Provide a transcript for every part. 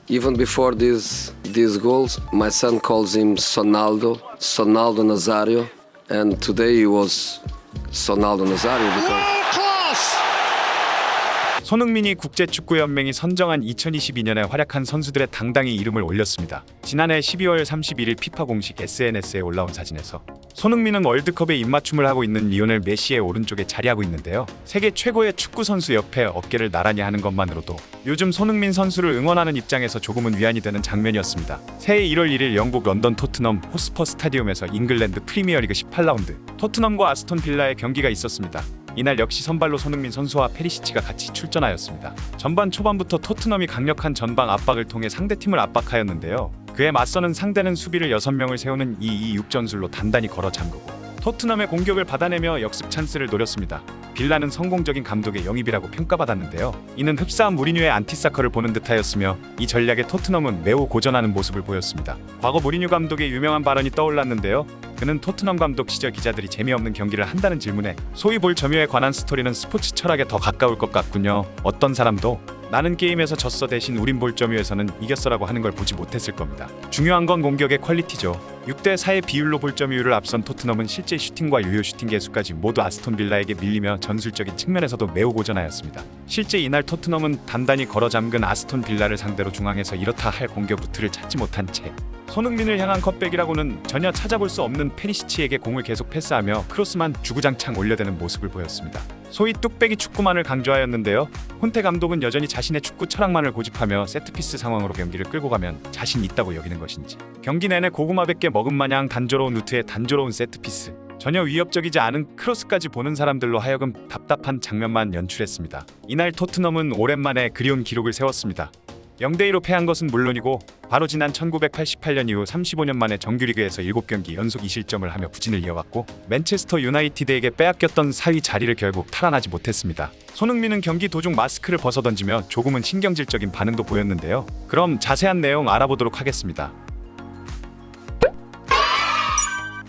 Even before these goals, my son calls him Sonaldo Nazario, and today he was Sonaldo Nazario because 손흥민이 국제축구연맹이 선정한 2022년에 활약한 선수들의 당당히 이름을 올렸습니다. 지난해 12월 31일 피파 공식 SNS에 올라온 사진에서 손흥민은 월드컵에 입맞춤을 하고 있는 리오넬 메시의 오른쪽에 자리하고 있는데요. 세계 최고의 축구 선수 옆에 어깨를 나란히 하는 것만으로도 요즘 손흥민 선수를 응원하는 입장에서 조금은 위안이 되는 장면이었습니다. 새해 1월 1일 영국 런던 토트넘 호스퍼 스타디움에서 잉글랜드 프리미어리그 18라운드 토트넘과 아스톤 빌라의 경기가 있었습니다. 이날 역시 선발로 손흥민 선수와 페리시치가 같이 출전하였습니다. 전반 초반부터 토트넘이 강력한 전방 압박을 통해 상대팀을 압박하였는데요. 그에 맞서는 상대는 수비를 6명을 세우는 2-2-6 전술로 단단히 걸어 잠그고 토트넘의 공격을 받아내며 역습 찬스를 노렸습니다. 빌라는 성공적인 감독의 영입이라고 평가받았는데요. 이는 흡사한 무리뉴의 안티사커를 보는 듯하였으며 이 전략에 토트넘은 매우 고전하는 모습을 보였습니다. 과거 무리뉴 감독의 유명한 발언이 떠올랐는데요. 그는 토트넘 감독 시절 기자들이 재미없는 경기를 한다는 질문에 소위 볼 점유에 관한 스토리는 스포츠 철학에 더 가까울 것 같군요. 어떤 사람도 나는 게임에서 졌어 대신 우린 볼 점유에서는 이겼어라고 하는 걸 보지 못했을 겁니다. 중요한 건 공격의 퀄리티죠. 6대4의 비율로 볼 점유율을 앞선 토트넘은 실제 슈팅과 유효 슈팅 개수까지 모두 아스톤 빌라에게 밀리며 전술적인 측면에서도 매우 고전하였습니다. 실제 이날 토트넘은 단단히 걸어 잠근 아스톤 빌라를 상대로 중앙에서 이렇다 할 공격 루트를 찾지 못한 채 손흥민을 향한 컷백이라고는 전혀 찾아볼 수 없는 페리시치에게 공을 계속 패스하며 크로스만 주구장창 올려대는 모습을 보였습니다. 소위 뚝배기 축구만을 강조하였는데요. 혼테 감독은 여전히 자신의 축구 철학만을 고집하며 세트피스 상황으로 경기를 끌고 가면 자신 있다고 여기는 것인지 경기 내내 고구마 100개 먹은 마냥 단조로운 루트에 단조로운 세트피스 전혀 위협적이지 않은 크로스까지 보는 사람들로 하여금 답답한 장면만 연출했습니다. 이날 토트넘은 오랜만에 그리운 기록을 세웠습니다. 0대2로 패한 것은 물론이고 바로 지난 1988년 이후 35년 만에 정규리그에서 7경기 연속 2실점을 하며 부진을 이어갔고 맨체스터 유나이티드에게 빼앗겼던 4위 자리를 결국 탈환하지 못했습니다. 손흥민은 경기 도중 마스크를 벗어던지며 조금은 신경질적인 반응도 보였는데요. 그럼 자세한 내용 알아보도록 하겠습니다.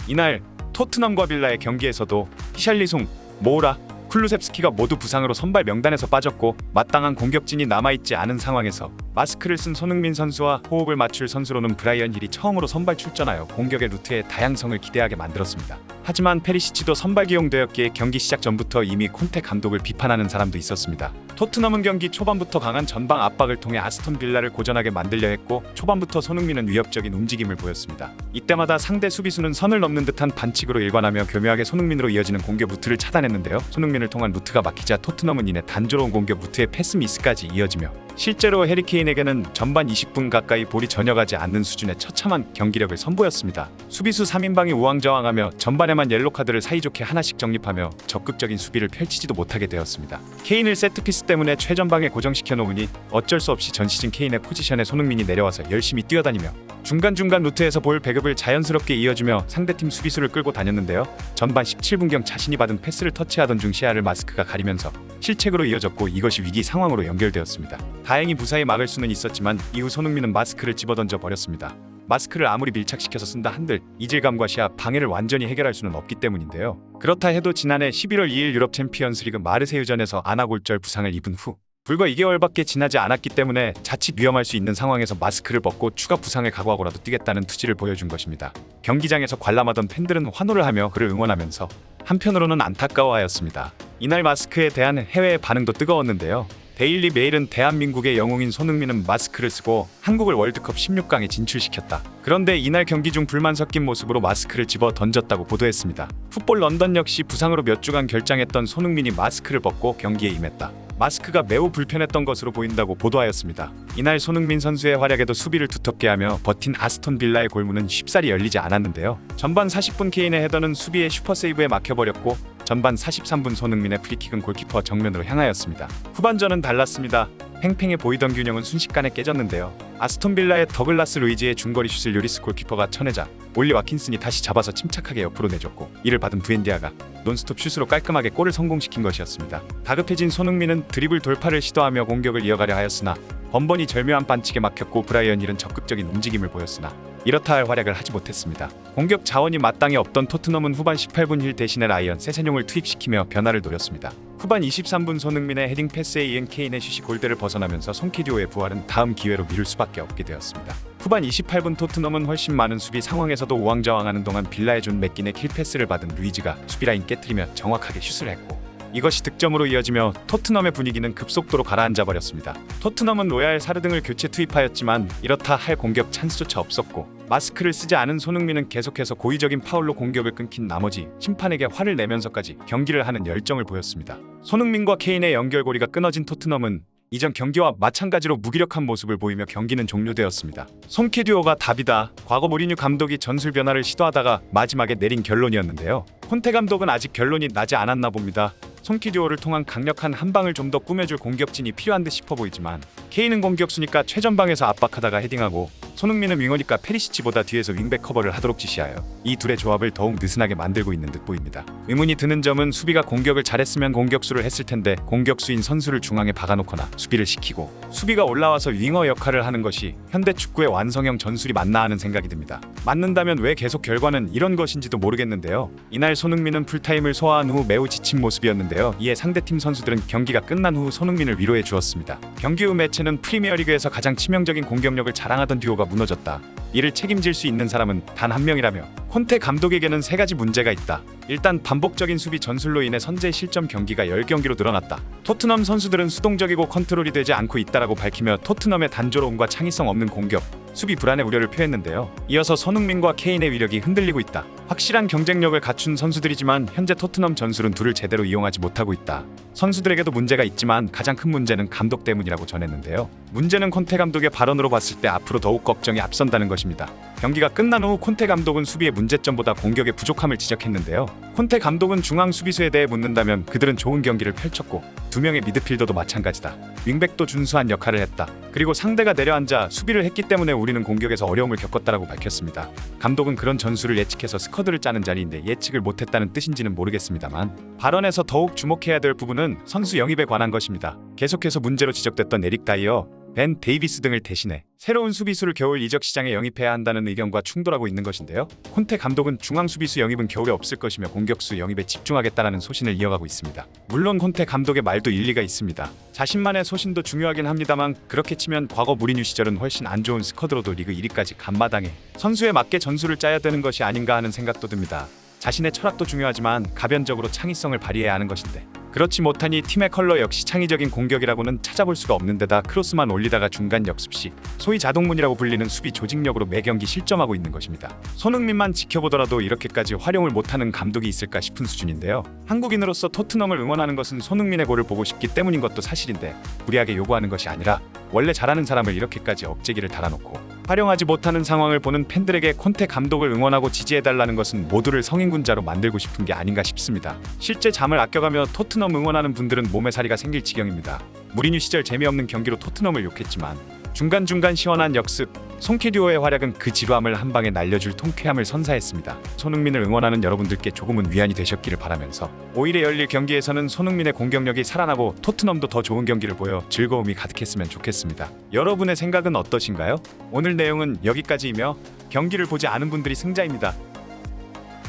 이날 토트넘과 빌라의 경기에서도 히샬리송, 모우라, 쿨루셉스키가 모두 부상으로 선발 명단에서 빠졌고 마땅한 공격진이 남아있지 않은 상황에서 마스크를 쓴 손흥민 선수와 호흡을 맞출 선수로는 브라이언 힐이 처음으로 선발 출전하여 공격의 루트의 다양성을 기대하게 만들었습니다. 하지만 페리시치도 선발 기용되었기에 경기 시작 전부터 이미 콘테 감독을 비판하는 사람도 있었습니다. 토트넘은 경기 초반부터 강한 전방 압박을 통해 아스톤 빌라를 고전하게 만들려 했고 초반부터 손흥민은 위협적인 움직임을 보였습니다. 이때마다 상대 수비수는 선을 넘는 듯한 반칙으로 일관하며 교묘하게 손흥민으로 이어지는 공격 루트를 차단했는데요. 손흥민을 통한 루트가 막히자 토트넘은 이내 단조로운 공격 루트의 패스 미스까지 이어지며 실제로 해리 케인에게는 전반 20분 가까이 볼이 전혀 가지 않는 수준의 처참한 경기력을 선보였습니다. 수비수 3인방이 우왕좌왕하며 전반에만 옐로카드를 사이좋게 하나씩 정립하며 적극적인 수비를 펼치지도 못하게 되었습니다. 케인을 세트피스 때문에 최전방에 고정시켜 놓으니 어쩔 수 없이 전 시즌 케인의 포지션에 손흥민이 내려와서 열심히 뛰어다니며 중간중간 루트에서 볼 배급을 자연스럽게 이어주며 상대팀 수비수를 끌고 다녔는데요. 전반 17분경 자신이 받은 패스를 터치하던 중 시야를 마스크가 가리면서 실책으로 이어졌고 이것이 위기 상황으로 연결되었습니다. 다행히 무사히 막을 수는 있었지만 이후 손흥민은 마스크를 집어던져 버렸습니다. 마스크를 아무리 밀착시켜서 쓴다 한들 이질감과 시야 방해를 완전히 해결할 수는 없기 때문인데요. 그렇다 해도 지난해 11월 2일 유럽 챔피언스리그 마르세유전에서 아나골절 부상을 입은 후 불과 2개월밖에 지나지 않았기 때문에 자칫 위험할 수 있는 상황에서 마스크를 벗고 추가 부상을 각오하고라도 뛰겠다는 투지를 보여준 것입니다. 경기장에서 관람하던 팬들은 환호를 하며 그를 응원하면서 한편으로는 안타까워하였습니다. 이날 마스크에 대한 해외의 반응도 뜨거웠는데요. 데일리 메일은 대한민국의 영웅인 손흥민은 마스크를 쓰고 한국을 월드컵 16강에 진출시켰다. 그런데 이날 경기 중 불만 섞인 모습으로 마스크를 집어 던졌다고 보도했습니다. 풋볼 런던 역시 부상으로 몇 주간 결장했던 손흥민이 마스크를 벗고 경기에 임했다. 마스크가 매우 불편했던 것으로 보인다고 보도하였습니다. 이날 손흥민 선수의 활약에도 수비를 두텁게 하며 버틴 아스톤 빌라의 골문은 쉽사리 열리지 않았는데요. 전반 40분 케인의 헤더는 수비의 슈퍼세이브에 막혀버렸고 전반 43분 손흥민의 프리킥은 골키퍼 정면으로 향하였습니다. 후반전은 달랐습니다. 팽팽해 보이던 균형은 순식간에 깨졌는데요. 아스톤 빌라의 더글라스 루이지의 중거리 슛을 요리스 골키퍼가 쳐내자 올리 와킨슨이 다시 잡아서 침착하게 옆으로 내줬고 이를 받은 부엔디아가 논스톱 슛으로 깔끔하게 골을 성공시킨 것이었습니다. 다급해진 손흥민은 드리블 돌파를 시도하며 공격을 이어가려 하였으나 번번이 절묘한 반칙에 막혔고 브라이언 힐은 적극적인 움직임을 보였으나 이렇다 할 활약을 하지 못했습니다. 공격 자원이 마땅히 없던 토트넘은 후반 18분 힐 대신에 라이언 세세뇽을 투입시키며 변화를 노렸습니다. 후반 23분 손흥민의 헤딩 패스에 이은 케인의 슛이 골대를 벗어나면서 송키디오의 부활은 다음 기회로 미룰 수밖에 없게 되었습니다. 후반 28분 토트넘은 훨씬 많은 수비 상황에서도 우왕좌왕하는 동안 빌라에 준 맥긴의 킬 패스를 받은 루이즈가 수비라인 깨트리며 정확하게 슛을 했고 이것이 득점으로 이어지며 토트넘의 분위기는 급속도로 가라앉아 버렸습니다. 토트넘은 로얄 사르 등을 교체 투입하였지만 이렇다 할 공격 찬스조차 없었고 마스크를 쓰지 않은 손흥민은 계속해서 고의적인 파울로 공격을 끊긴 나머지 심판에게 화를 내면서까지 경기를 하는 열정을 보였습니다. 손흥민과 케인의 연결고리가 끊어진 토트넘은 이전 경기와 마찬가지로 무기력한 모습을 보이며 경기는 종료되었습니다. 송키듀오가 답이다. 과거 무리뉴 감독이 전술 변화를 시도하다가 마지막에 내린 결론이었는데요. 콘테 감독은 아직 결론이 나지 않았나 봅니다. 송키듀오를 통한 강력한 한 방을 좀 더 꾸며줄 공격진이 필요한 듯 싶어 보이지만 케인은 공격수니까 최전방에서 압박하다가 헤딩하고 손흥민은 윙어니까 페리시치보다 뒤에서 윙백 커버를 하도록 지시하여 이 둘의 조합을 더욱 느슨하게 만들고 있는 듯 보입니다. 의문이 드는 점은 수비가 공격을 잘했으면 공격수를 했을 텐데 공격수인 선수를 중앙에 박아놓거나 수비를 시키고 수비가 올라와서 윙어 역할을 하는 것이 현대 축구의 완성형 전술이 맞나 하는 생각이 듭니다. 맞는다면 왜 계속 결과는 이런 것인지도 모르겠는데요. 이날 손흥민은 풀타임을 소화한 후 매우 지친 모습이었는데요. 이에 상대팀 선수들은 경기가 끝난 후 손흥민을 위로해 주었습니다. 경기 후 매체는 프리미어리그에서 가장 치명적인 공격력을 자랑하던 듀오가 무너졌다. 이를 책임질 수 있는 사람은 단 한 명이라며 콘테 감독에게는 세 가지 문제가 있다. 일단 반복적인 수비 전술로 인해 선제 실점 경기가 10경기로 늘어났다. 토트넘 선수들은 수동적이고 컨트롤이 되지 않고 있다라고 밝히며 토트넘의 단조로움과 창의성 없는 공격, 수비 불안의 우려를 표했는데요. 이어서 손흥민과 케인의 위력이 흔들리고 있다. 확실한 경쟁력을 갖춘 선수들이지만 현재 토트넘 전술은 둘을 제대로 이용하지 못하고 있다. 선수들에게도 문제가 있지만 가장 큰 문제는 감독 때문이라고 전했는데요. 문제는 콘테 감독의 발언으로 봤을 때 앞으로 더욱 걱정이 앞선다는 것입니다. 경기가 끝난 후 콘테 감독은 수비의 문제점보다 공격의 부족함을 지적했는데요. 콘테 감독은 중앙 수비수에 대해 묻는다면 그들은 좋은 경기를 펼쳤고 두 명의 미드필더도 마찬가지다. 윙백도 준수한 역할을 했다. 그리고 상대가 내려앉아 수비를 했기 때문에 우리는 공격에서 어려움을 겪었다라고 밝혔습니다. 감독은 그런 전술을 예측해서 스쿼드를 짜는 자리인데 예측을 못했다는 뜻인지는 모르겠습니다만 발언에서 더욱 주목해야 될 부분은 선수 영입에 관한 것입니다. 계속해서 문제로 지적됐던 에릭 다이어, 벤 데이비스 등을 대신해 새로운 수비수를 겨울 이적 시장에 영입해야 한다는 의견과 충돌하고 있는 것인데요. 콘테 감독은 중앙 수비수 영입은 겨울에 없을 것이며 공격수 영입에 집중하겠다라는 소신을 이어가고 있습니다. 물론 콘테 감독의 말도 일리가 있습니다. 자신만의 소신도 중요하긴 합니다만 그렇게 치면 과거 무리뉴 시절은 훨씬 안 좋은 스쿼드로도 리그 1위까지 간 마당에 선수에 맞게 전술을 짜야 되는 것이 아닌가 하는 생각도 듭니다. 자신의 철학도 중요하지만 가변적으로 창의성을 발휘해야 하는 것인데 그렇지 못하니 팀의 컬러 역시 창의적인 공격이라고는 찾아볼 수가 없는 데다 크로스만 올리다가 중간 역습 시 소위 자동문이라고 불리는 수비 조직력으로 매 경기 실점하고 있는 것입니다. 손흥민만 지켜보더라도 이렇게까지 활용을 못하는 감독이 있을까 싶은 수준인데요. 한국인으로서 토트넘을 응원하는 것은 손흥민의 골을 보고 싶기 때문인 것도 사실인데 무리하게 요구하는 것이 아니라 원래 잘하는 사람을 이렇게까지 억제기를 달아놓고 활용하지 못하는 상황을 보는 팬들에게 콘테 감독을 응원하고 지지해달라는 것은 모두를 성인군자로 만들고 싶은 게 아닌가 싶습니다. 실제 잠을 아껴가며 토트넘 응원하는 분들은 몸에 사리가 생길 지경입니다. 무리뉴 시절 재미없는 경기로 토트넘을 욕했지만 중간중간 시원한 역습, 송키듀오의 활약은 그 지루함을 한 방에 날려줄 통쾌함을 선사했습니다. 손흥민을 응원하는 여러분들께 조금은 위안이 되셨기를 바라면서 5일에 열릴 경기에서는 손흥민의 공격력이 살아나고 토트넘도 더 좋은 경기를 보여 즐거움이 가득했으면 좋겠습니다. 여러분의 생각은 어떠신가요? 오늘 내용은 여기까지이며 경기를 보지 않은 분들이 승자입니다.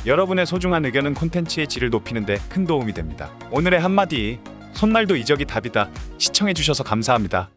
여러분의 소중한 의견은 콘텐츠의 질을 높이는 데 큰 도움이 됩니다. 오늘의 한마디, 손날도 이적이 답이다. 시청해주셔서 감사합니다.